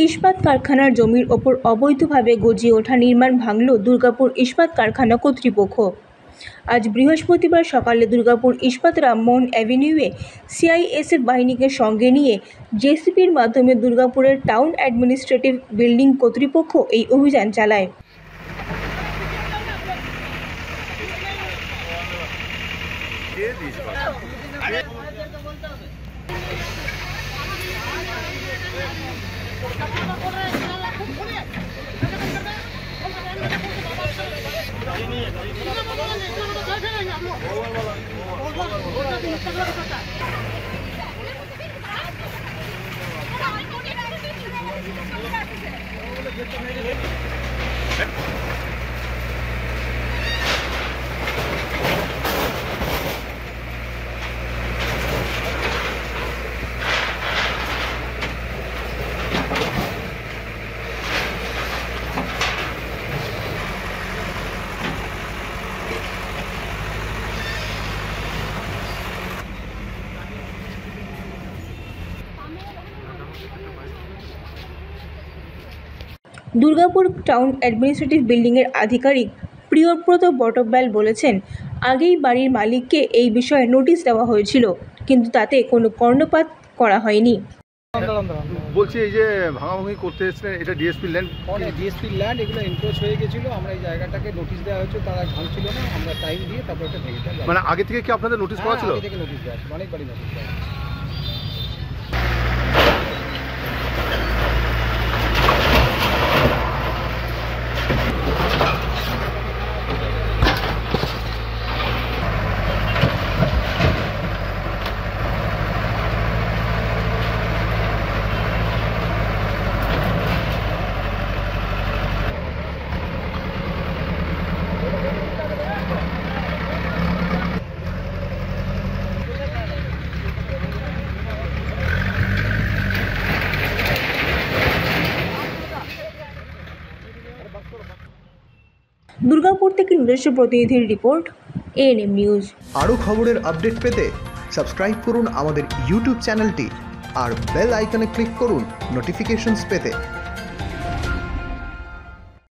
ইস্পাত কারখানার জমির ওপর অবৈধভাবে গজিয়ে ওঠা নির্মাণ ভাঙল দুর্গাপুর ইস্পাত কারখানা কর্তৃপক্ষ। আজ বৃহস্পতিবার সকালে দুর্গাপুর ইস্পাত রামমোহন অ্যাভিনিউয়ে সিআইএসএফ বাহিনীকে সঙ্গে নিয়ে জেসিপির মাধ্যমে দুর্গাপুরের টাউন অ্যাডমিনিস্ট্রেটিভ বিল্ডিং কর্তৃপক্ষ এই অভিযান চালায়। দুর্গাপুর টাউন অ্যাডমিনিস্ট্রেটিভ বিল্ডিংয়ের আধিকারিক প্রিয়ব্রত বটব্যাল বলেছেন, আগেই বাড়ির মালিককে এই বিষয়ে নোটিশ দেওয়া হয়েছিল, কিন্তু তাতে কোনো কর্ণপাত করা হয়নি। বলছি এই যে ভাঙাভাঙি করতে এসেছিলেন, এটা ডিএসপি ল্যান্ড? ডিএসপি ল্যান্ড, এগুলো এনক্রোচ হয়ে গেছিলো। আমরা এই জায়গাটাকে নোটিশ দেওয়া হয়েছে, তারা ভাঙছিল না, আমরা টাইম দিয়ে তারপর এটা ভেঙে দেওয়া। মানে আগে থেকে কি আপনাদের নোটিশ করা ছিল? আগে থেকে নোটিশ দেওয়া আছে, অনেকবারই নোটিশ দেওয়া আছে। দুর্গাপুর থেকে নিজস্ব প্রতিনিধির রিপোর্ট, এএনএম নিউজ। আরও খবরের আপডেট পেতে সাবস্ক্রাইব করুন আমাদের ইউটিউব চ্যানেলটি আর বেল আইকনে ক্লিক করুন নোটিফিকেশনস পেতে।